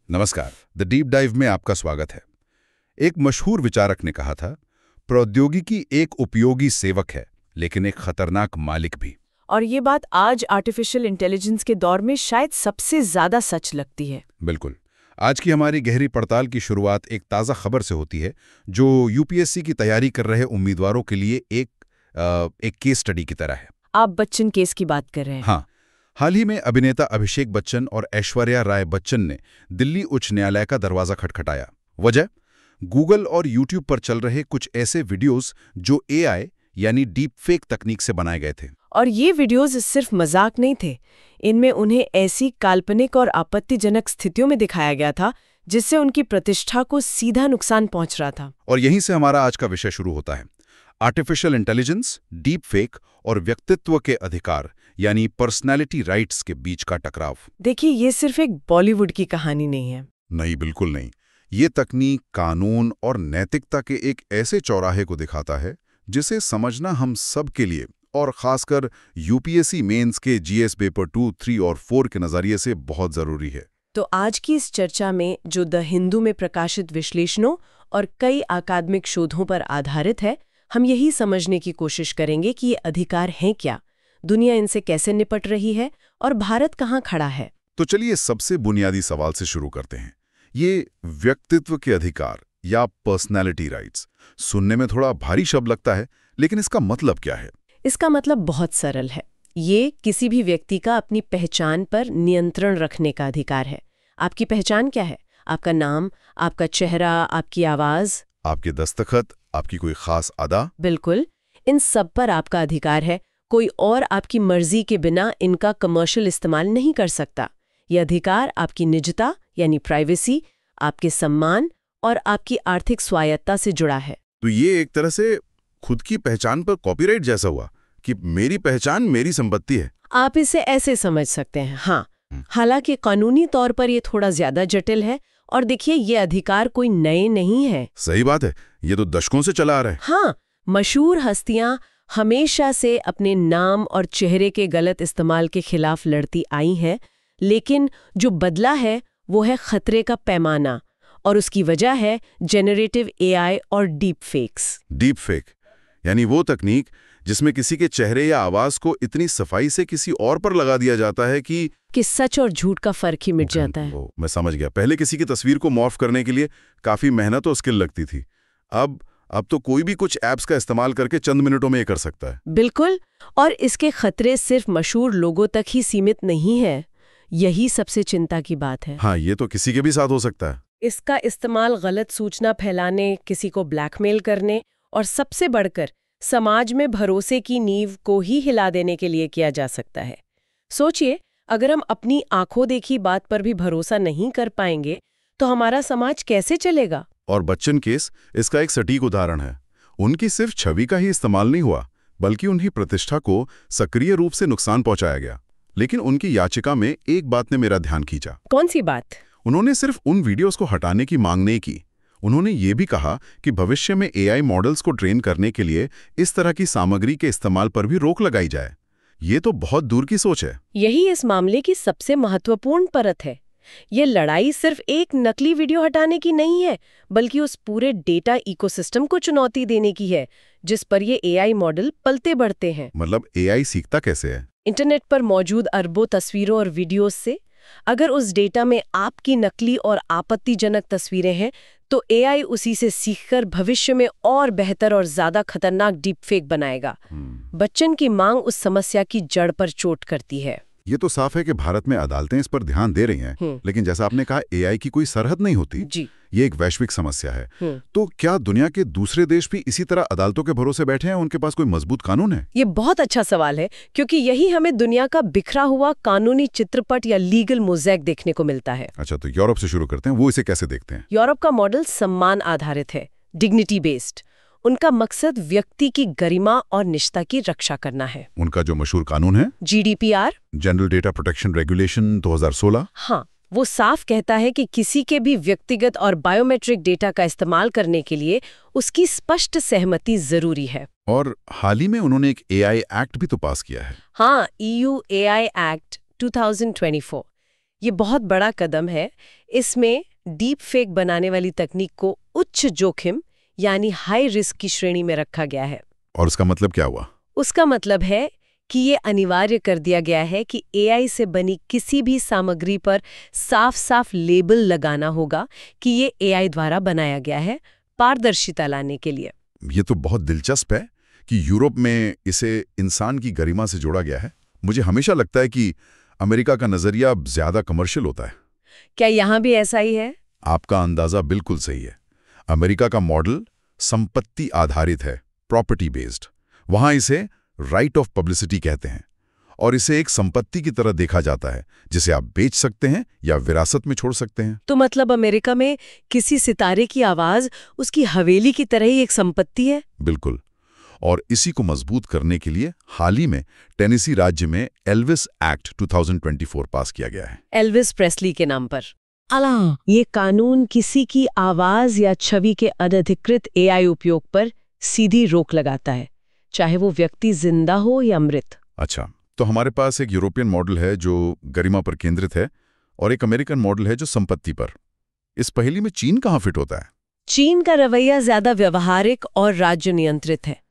नमस्कार। The deep dive में आपका स्वागत है। एक मशहूर विचारक ने कहा था, प्रौद्योगिकी एक उपयोगी सेवक है लेकिन एक खतरनाक मालिक भी। और ये बात आज आर्टिफिशियल इंटेलिजेंस के दौर में शायद सबसे ज्यादा सच लगती है। बिल्कुल। आज की हमारी गहरी पड़ताल की शुरुआत एक ताज़ा खबर से होती है जो यूपीएससी की तैयारी कर रहे उम्मीदवारों के लिए एक केस स्टडी की तरह है। आप बच्चन केस की बात कर रहे हैं? हाँ। हाल ही में अभिनेता अभिषेक बच्चन और ऐश्वर्या राय बच्चन ने दिल्ली उच्च न्यायालय का दरवाजा खटखटाया। वजह, गूगल और यूट्यूब पर चल रहे कुछ ऐसे वीडियोस जो एआई यानी डीप फेक तकनीक से बनाए गए थे। और ये वीडियोस सिर्फ मजाक नहीं थे। इनमें उन्हें ऐसी काल्पनिक और आपत्तिजनक स्थितियों में दिखाया गया था जिससे उनकी प्रतिष्ठा को सीधा नुकसान पहुंच रहा था। और यहीं से हमारा आज का विषय शुरू होता है। आर्टिफिशियल इंटेलिजेंस, डीप फेक और व्यक्तित्व के अधिकार यानी पर्सनैलिटी राइट्स के बीच का टकराव। देखिए, ये सिर्फ एक बॉलीवुड की कहानी नहीं है। नहीं, बिल्कुल नहीं। ये तकनीक, कानून और नैतिकता के एक ऐसे चौराहे को दिखाता है जिसे समझना हम सब के लिए और खासकर यूपीएससी मेंस के जीएस पेपर 2, 3 और 4 के नजरिए से बहुत जरूरी है। तो आज की इस चर्चा में, जो द हिंदू में प्रकाशित विश्लेषणों और कई अकादमिक शोधों पर आधारित है, हम यही समझने की कोशिश करेंगे कि ये अधिकार हैं क्या, दुनिया इनसे कैसे निपट रही है और भारत कहाँ खड़ा है। तो चलिए सबसे बुनियादी सवाल से शुरू करते हैं। ये व्यक्तित्व के अधिकार या पर्सनैलिटी राइट्स सुनने में थोड़ा भारी शब्द लगता है, लेकिन इसका मतलब क्या है? इसका मतलब बहुत सरल है। ये किसी भी व्यक्ति का अपनी पहचान पर नियंत्रण रखने का अधिकार है। आपकी पहचान क्या है? आपका नाम, आपका चेहरा, आपकी आवाज, आपके दस्तखत, आपकी कोई खास अदा। बिल्कुल, इन सब पर आपका अधिकार है। कोई और आपकी मर्जी के बिना इनका कमर्शियल इस्तेमाल नहीं कर सकता। यह अधिकार आपकी निजता यानी प्राइवेसी, आपके सम्मान और आपकी आर्थिक स्वायत्ता से जुड़ा है। तो ये एक तरह से खुद की पहचान पर कॉपीराइट जैसा हुआ कि मेरी पहचान मेरी संपत्ति है। आप इसे ऐसे समझ सकते हैं, हाँ। हालांकि कानूनी तौर पर यह थोड़ा ज्यादा जटिल है। और देखिए, ये अधिकार कोई नए नहीं है। सही बात है, ये तो दशकों से चला आ रहा है। हाँ, मशहूर हस्तियां हमेशा से अपने नाम और चेहरे के गलत इस्तेमाल के खिलाफ लड़ती आई हैं, लेकिन जो बदला है वो है खतरे का पैमाना, और उसकी वजह है जेनरेटिव एआई और डीप फेक्स। डीप फेक यानी वो तकनीक जिसमें किसी के चेहरे या आवाज को इतनी सफाई से किसी और पर लगा दिया जाता है कि सच और झूठ का फर्क ही मिट जाता है। मैं समझ गया। पहले किसी की तस्वीर को मॉर्फ करने के लिए काफी मेहनत और स्किल लगती थी। अब तो कोई भी कुछ ऐप्स का इस्तेमाल करके चंद मिनटों में ये कर सकता है। बिल्कुल, और इसके खतरे सिर्फ मशहूर लोगों तक ही सीमित नहीं है। यही सबसे चिंता की बात है। हाँ, ये तो किसी के भी साथ हो सकता है। इसका इस्तेमाल गलत सूचना फैलाने, किसी को ब्लैकमेल करने और सबसे बढ़कर समाज में भरोसे की नींव को ही हिला देने के लिए किया जा सकता है। सोचिए, अगर हम अपनी आंखों देखी बात पर भी भरोसा नहीं कर पाएंगे तो हमारा समाज कैसे चलेगा? और बच्चन केस इसका एक सटीक उदाहरण है। उनकी सिर्फ छवि का ही इस्तेमाल नहीं हुआ, बल्कि उनकी प्रतिष्ठा को सक्रिय रूप से नुकसान पहुंचाया गया। लेकिन उनकी याचिका में एक बात ने मेरा ध्यान खींचा। कौन सी बात? उन्होंने सिर्फ उन वीडियोस को हटाने की मांग नहीं की। उन्होंने ये भी कहा कि भविष्य में एआई मॉडल्स को ट्रेन करने के लिए इस तरह की सामग्री के इस्तेमाल पर भी रोक लगाई जाए। ये तो बहुत दूर की सोच है। यही इस मामले की सबसे महत्वपूर्ण परत है। ये लड़ाई सिर्फ एक नकली वीडियो हटाने की नहीं है, बल्कि उस पूरे डेटा इकोसिस्टम को चुनौती देने की है जिस पर ये एआई मॉडल पलते बढ़ते हैं। मतलब एआई सीखता कैसे है? इंटरनेट पर मौजूद अरबों तस्वीरों और वीडियोस से। अगर उस डेटा में आपकी नकली और आपत्तिजनक तस्वीरें हैं तो एआई उसी से सीखकर भविष्य में और बेहतर और ज्यादा खतरनाक डीप फेक बनाएगा। बच्चन की मांग उस समस्या की जड़ पर चोट करती है। ये तो साफ है कि भारत में अदालतें इस पर ध्यान दे रही हैं, लेकिन जैसा आपने कहा, एआई की कोई सरहद नहीं होती जी। ये एक वैश्विक समस्या है। तो क्या दुनिया के दूसरे देश भी इसी तरह अदालतों के भरोसे बैठे हैं? उनके पास कोई मजबूत कानून है? ये बहुत अच्छा सवाल है, क्योंकि यही हमें दुनिया का बिखरा हुआ कानूनी चित्रपट या लीगल मोज़ेक देखने को मिलता है। अच्छा, तो यूरोप से शुरू करते हैं। वो इसे कैसे देखते हैं? यूरोप का मॉडल सम्मान आधारित है, डिग्निटी बेस्ड। उनका मकसद व्यक्ति की गरिमा और निष्ठा की रक्षा करना है। उनका जो मशहूर कानून है GDPR, general data protection regulation 2016। हाँ, वो साफ कहता है कि किसी के भी व्यक्तिगत और बायोमेट्रिक डेटा का इस्तेमाल करने के लिए उसकी स्पष्ट सहमति जरूरी है। और हाल ही में उन्होंने एक एआई एक्ट भी तो पास किया है। हाँ, EU AI एक्ट 2024। ये बहुत बड़ा कदम है। इसमें डीप फेक बनाने वाली तकनीक को उच्च जोखिम यानी हाई रिस्क की श्रेणी में रखा गया है। और उसका मतलब क्या हुआ? उसका मतलब है कि ये अनिवार्य कर दिया गया है कि एआई से बनी किसी भी सामग्री पर साफ साफ लेबल लगाना होगा कि ये एआई द्वारा बनाया गया है, पारदर्शिता लाने के लिए। ये तो बहुत दिलचस्प है कि यूरोप में इसे इंसान की गरिमा से जोड़ा गया है। मुझे हमेशा लगता है कि अमेरिका का नजरिया ज्यादा कमर्शियल होता है। क्या यहाँ भी ऐसा ही है? आपका अंदाजा बिल्कुल सही है। अमेरिका का मॉडल संपत्ति आधारित है, प्रॉपर्टी बेस्ड। वहां इसे राइट ऑफ पब्लिसिटी कहते हैं और इसे एक संपत्ति की तरह देखा जाता है जिसे आप बेच सकते हैं या विरासत में छोड़ सकते हैं। तो मतलब अमेरिका में किसी सितारे की आवाज उसकी हवेली की तरह ही एक संपत्ति है? बिल्कुल। और इसी को मजबूत करने के लिए हाल ही में टेनेसी राज्य में एल्विस एक्ट 2024 पास किया गया है। एल्विस प्रेस्ली के नाम पर। ये कानून किसी की आवाज या छवि के अनधिकृत एआई उपयोग पर सीधी रोक लगाता है, चाहे वो व्यक्ति जिंदा हो या मृत। अच्छा, तो हमारे पास एक यूरोपियन मॉडल है जो गरिमा पर केंद्रित है और एक अमेरिकन मॉडल है जो संपत्ति पर। इस पहेली में चीन कहाँ फिट होता है? चीन का रवैया ज्यादा व्यवहारिक और राज्य नियंत्रित है।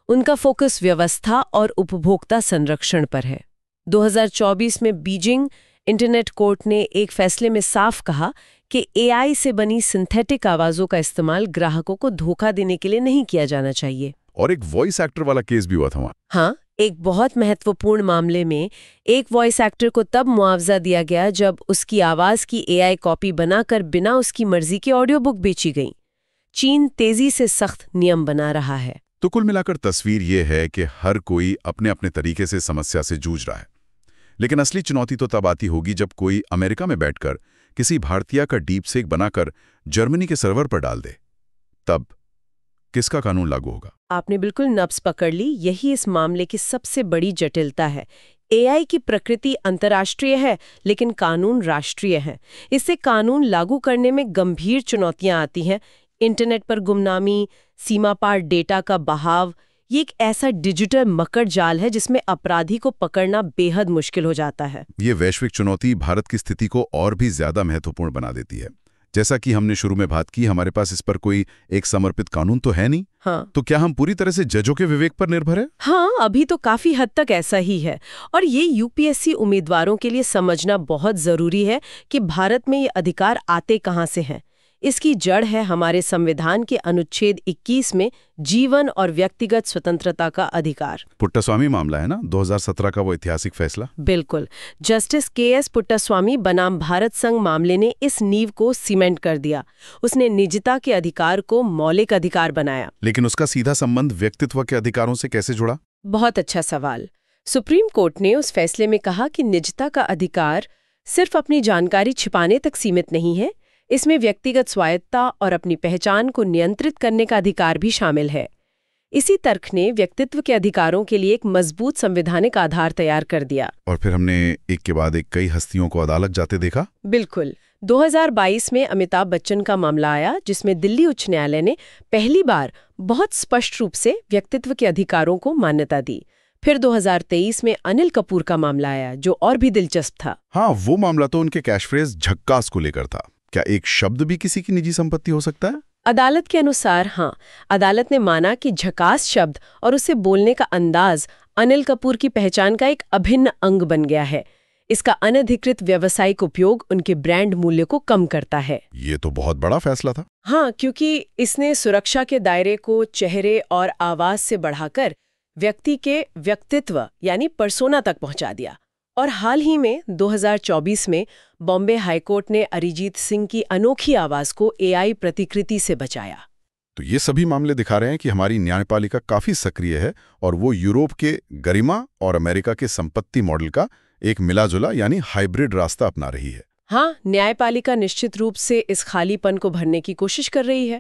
उनका फोकस व्यवस्था और उपभोक्ता संरक्षण पर है। 2024 में बीजिंग इंटरनेट कोर्ट ने एक फैसले में साफ कहा कि एआई से बनी सिंथेटिक आवाजों का इस्तेमाल ग्राहकों को धोखा देने के लिए नहीं किया जाना चाहिए। और एक वॉइस एक्टर वाला केस भी हुआ था वहाँ। हाँ, एक बहुत महत्वपूर्ण मामले में एक वॉइस एक्टर को तब मुआवजा दिया गया जब उसकी आवाज की एआई कॉपी बनाकर बिना उसकी मर्जी के ऑडियो बुक बेची गई। चीन तेजी से सख्त नियम बना रहा है। तो कुल मिलाकर तस्वीर ये है कि हर कोई अपने अपने तरीके से समस्या से जूझ रहा है, लेकिन असली चुनौती तो तब आती होगी जब कोई अमेरिका में बैठकर किसी भारतीय का डीप फेक बनाकर जर्मनी के सर्वर पर डाल दे। तब किसका कानून लागू होगा? आपने बिल्कुल नब्ज पकड़ ली। यही इस मामले की सबसे बड़ी जटिलता है। एआई की प्रकृति अंतर्राष्ट्रीय है, लेकिन कानून राष्ट्रीय है। इससे कानून लागू करने में गंभीर चुनौतियां आती हैं। इंटरनेट पर गुमनामी, सीमा पार डेटा का बहाव, ये एक ऐसा डिजिटल मकड़ जाल है जिसमें अपराधी को पकड़ना बेहद मुश्किल हो जाता है। ये वैश्विक चुनौती भारत की स्थिति को और भी ज्यादा महत्वपूर्ण बना देती है। जैसा कि हमने शुरू में बात की, हमारे पास इस पर कोई एक समर्पित कानून तो है नहीं। हाँ। तो क्या हम पूरी तरह से जजों के विवेक पर निर्भर है? हाँ, अभी तो काफी हद तक ऐसा ही है। और ये यूपीएससी उम्मीदवारों के लिए समझना बहुत जरूरी है कि भारत में ये अधिकार आते कहाँ से हैं। इसकी जड़ है हमारे संविधान के अनुच्छेद 21 में जीवन और व्यक्तिगत स्वतंत्रता का अधिकार। पुट्टास्वामी मामला है ना, 2017 का वो ऐतिहासिक फैसला। बिल्कुल। Justice KS. पुट्टास्वामी बनाम भारत संघ मामले ने इस नींव को सीमेंट कर दिया। उसने निजता के अधिकार को मौलिक अधिकार बनाया। लेकिन उसका सीधा संबंध व्यक्तित्व के अधिकारों से कैसे जुड़ा? बहुत अच्छा सवाल। सुप्रीम कोर्ट ने उस फैसले में कहा कि निजता का अधिकार सिर्फ अपनी जानकारी छिपाने तक सीमित नहीं है, इसमें व्यक्तिगत स्वायत्तता और अपनी पहचान को नियंत्रित करने का अधिकार भी शामिल है। इसी तर्क ने व्यक्तित्व के अधिकारों के लिए एक मजबूत संवैधानिक आधार तैयार कर दिया। और फिर हमने एक के बाद एक कई हस्तियों को अदालत जाते देखा। बिल्कुल। 2022 में अमिताभ बच्चन का मामला आया, जिसमें दिल्ली उच्च न्यायालय ने पहली बार बहुत स्पष्ट रूप से व्यक्तित्व के अधिकारों को मान्यता दी। फिर 2023 में अनिल कपूर का मामला आया, जो और भी दिलचस्प था। हाँ, वो मामला तो उनके कैशफ्रेज झक्कास को लेकर था। क्या एक शब्द भी किसी की निजी संपत्ति हो सकता है? अदालत के अनुसार हाँ। अदालत ने माना कि झकास शब्द और उसे बोलने का अंदाज अनिल कपूर की पहचान का एक अभिन्न अंग बन गया है। इसका अनधिकृत व्यावसायिक उपयोग उनके ब्रांड मूल्य को कम करता है। ये तो बहुत बड़ा फैसला था। हाँ, क्योंकि इसने सुरक्षा के दायरे को चेहरे और आवाज से बढ़ाकर व्यक्ति के व्यक्तित्व यानी पर्सोना तक पहुंचा दिया। और हाल ही में 2024 में बॉम्बे हाईकोर्ट ने अरिजीत सिंह की अनोखी आवाज को एआई प्रतिकृति से बचाया। तो ये सभी मामले दिखा रहे हैं कि हमारी न्यायपालिका काफी सक्रिय है और वो यूरोप के गरिमा और अमेरिका के संपत्ति मॉडल का एक मिलाजुला यानी हाइब्रिड रास्ता अपना रही है। हाँ, न्यायपालिका निश्चित रूप से इस खालीपन को भरने की कोशिश कर रही है,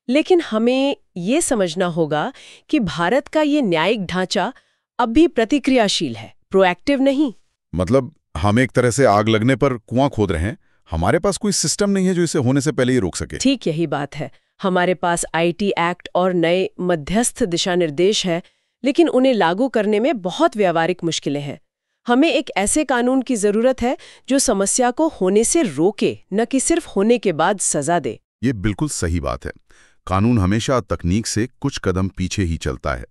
लेकिन हमें ये समझना होगा कि भारत का ये न्यायिक ढांचा अब भी प्रतिक्रियाशील है, प्रोएक्टिव नहीं। मतलब हम एक तरह से आग लगने पर कुआं खोद रहे हैं, हमारे पास कोई सिस्टम नहीं है जो इसे होने से पहले ही रोक सके। ठीक यही बात है। हमारे पास आईटी एक्ट और नए मध्यस्थ दिशा निर्देश है, लेकिन उन्हें लागू करने में बहुत व्यावहारिक मुश्किलें हैं। हमें एक ऐसे कानून की जरूरत है जो समस्या को होने से रोके, न कि सिर्फ होने के बाद सजा दे। ये बिल्कुल सही बात है। कानून हमेशा तकनीक से कुछ कदम पीछे ही चलता है,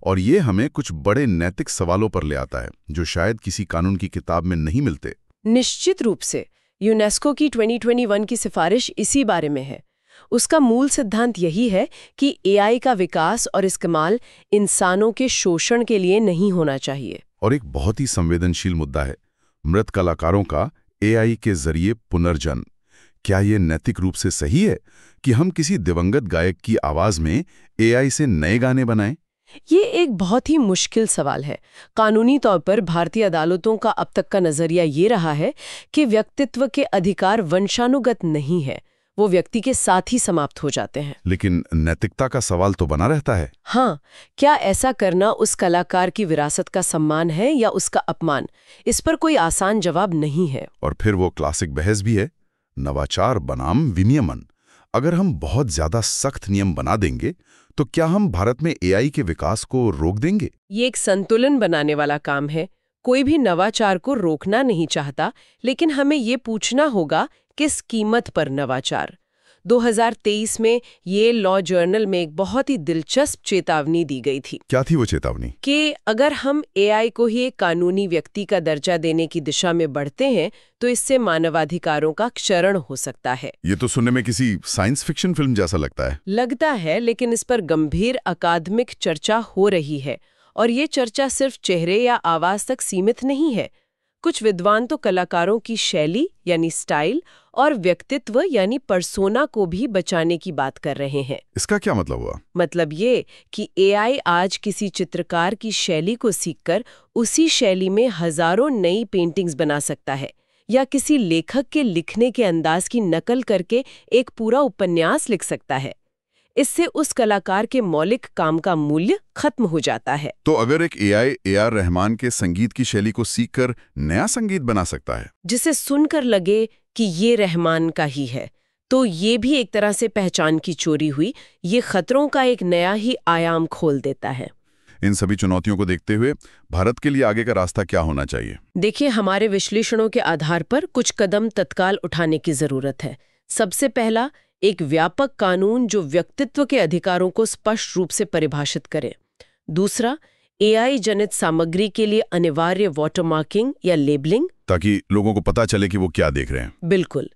और ये हमें कुछ बड़े नैतिक सवालों पर ले आता है जो शायद किसी कानून की किताब में नहीं मिलते। निश्चित रूप से यूनेस्को की 2021 की सिफारिश इसी बारे में है। उसका मूल सिद्धांत यही है कि एआई का विकास और इस्तेमाल इंसानों के शोषण के लिए नहीं होना चाहिए। और एक बहुत ही संवेदनशील मुद्दा है मृत कलाकारों का एआई के जरिए पुनर्जन्म। क्या ये नैतिक रूप से सही है कि हम किसी दिवंगत गायक की आवाज में एआई से नए गाने बनाएं? ये एक बहुत ही मुश्किल सवाल है। कानूनी तौर पर भारतीय अदालतों का अब तक का नजरिया ये रहा है कि व्यक्तित्व के अधिकार वंशानुगत नहीं है, वो व्यक्ति के साथ ही समाप्त हो जाते हैं। लेकिन नैतिकता का सवाल तो बना रहता है। हाँ, क्या ऐसा करना उस कलाकार की विरासत का सम्मान है या उसका अपमान? इस पर कोई आसान जवाब नहीं है। और फिर वो क्लासिक बहस भी है, नवाचार बनाम विनियमन। अगर हम बहुत ज्यादा सख्त नियम बना देंगे तो क्या हम भारत में एआई के विकास को रोक देंगे? ये एक संतुलन बनाने वाला काम है। कोई भी नवाचार को रोकना नहीं चाहता, लेकिन हमें ये पूछना होगा किस कीमत पर नवाचार। 2023 में ये लॉ जर्नल में एक बहुत ही दिलचस्प चेतावनी दी गई थी। क्या थी वो चेतावनी? कि अगर हम एआई को ही एक कानूनी व्यक्ति का दर्जा देने की दिशा में बढ़ते हैं तो इससे मानवाधिकारों का क्षरण हो सकता है। ये तो सुनने में किसी साइंस फिक्शन फिल्म जैसा लगता है, लेकिन इस पर गंभीर अकादमिक चर्चा हो रही है। और ये चर्चा सिर्फ चेहरे या आवाज तक सीमित नहीं है। कुछ विद्वान तो कलाकारों की शैली यानी स्टाइल और व्यक्तित्व यानी पर्सोना को भी बचाने की बात कर रहे हैं। इसका क्या मतलब हुआ? मतलब ये कि एआई आज किसी चित्रकार की शैली को सीखकर उसी शैली में हजारों नई पेंटिंग्स बना सकता है, या किसी लेखक के लिखने के अंदाज की नकल करके एक पूरा उपन्यास लिख सकता है। इससे उस कलाकार के मौलिक काम का मूल्य खत्म हो जाता है। तो अगर एक एआई ए.आर. रहमान के संगीत की शैली को सीखकर नया संगीत बना सकता है, जिसे सुनकर लगे कि ये रहमान का ही है, तो ये भी एक तरह से पहचान की चोरी हुई। ये खतरों का एक नया ही आयाम खोल देता है। इन सभी चुनौतियों को देखते हुए भारत के लिए आगे का रास्ता क्या होना चाहिए? देखिए, हमारे विश्लेषणों के आधार पर कुछ कदम तत्काल उठाने की जरूरत है। सबसे पहला, एक व्यापक कानून जो व्यक्तित्व के अधिकारों को स्पष्ट रूप से परिभाषित करे। दूसरा, एआई जनित सामग्री के लिए अनिवार्य वाटरमार्किंग या लेबलिंग, ताकि लोगों को पता चले कि वो क्या देख रहे हैं। बिल्कुल।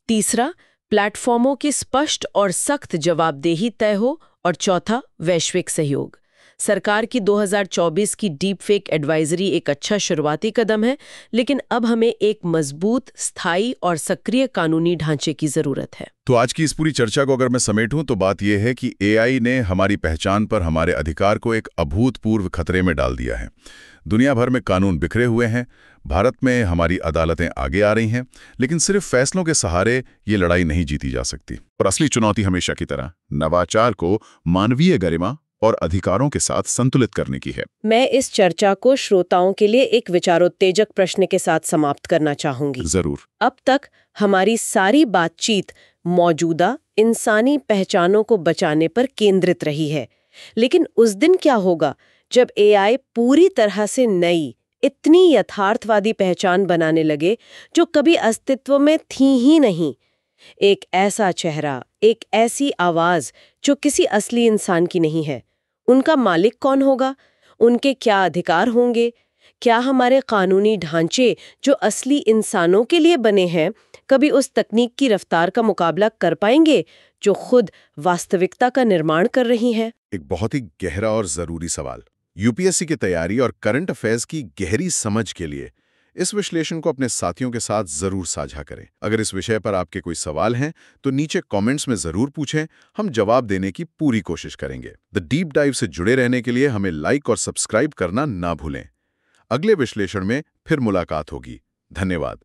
तीसरा, प्लेटफॉर्मों की स्पष्ट और सख्त जवाबदेही तय हो। और चौथा, वैश्विक सहयोग। सरकार की 2024 की डीप फेक एडवाइजरी एक अच्छा शुरुआती कदम है, लेकिन अब हमें एक मजबूत, स्थायी और सक्रिय कानूनी ढांचे की जरूरत है। तो आज की इस पूरी चर्चा को अगर मैं समेटूं तो बात यह है कि एआई ने हमारी पहचान पर हमारे अधिकार को एक अभूतपूर्व खतरे में डाल दिया है। दुनिया भर में कानून बिखरे हुए हैं, भारत में हमारी अदालतें आगे आ रही हैं, लेकिन सिर्फ फैसलों के सहारे ये लड़ाई नहीं जीती जा सकती। और असली चुनौती हमेशा की तरह नवाचार को मानवीय गरिमा और अधिकारों के साथ संतुलित करने की है। मैं इस चर्चा को श्रोताओं के लिए एक विचारोत्तेजक प्रश्न के साथ समाप्त करना चाहूंगी। जरूर। अब तक हमारी सारी बातचीत मौजूदा इंसानी पहचानों को बचाने पर केंद्रित रही है, लेकिन उस दिन क्या होगा जब एआई पूरी तरह से नई, इतनी यथार्थवादी पहचान बनाने लगे जो कभी अस्तित्व में थी ही नहीं। एक ऐसा चेहरा, एक ऐसी आवाज जो किसी असली इंसान की नहीं है। उनका मालिक कौन होगा? उनके क्या अधिकार होंगे? क्या हमारे कानूनी ढांचे जो असली इंसानों के लिए बने हैं कभी उस तकनीक की रफ्तार का मुकाबला कर पाएंगे जो खुद वास्तविकता का निर्माण कर रही है? एक बहुत ही गहरा और जरूरी सवाल। यूपीएससी की तैयारी और करंट अफेयर्स की गहरी समझ के लिए इस विश्लेषण को अपने साथियों के साथ जरूर साझा करें। अगर इस विषय पर आपके कोई सवाल हैं तो नीचे कमेंट्स में जरूर पूछें, हम जवाब देने की पूरी कोशिश करेंगे। द डीप डाइव से जुड़े रहने के लिए हमें लाइक और सब्सक्राइब करना ना भूलें। अगले विश्लेषण में फिर मुलाकात होगी। धन्यवाद।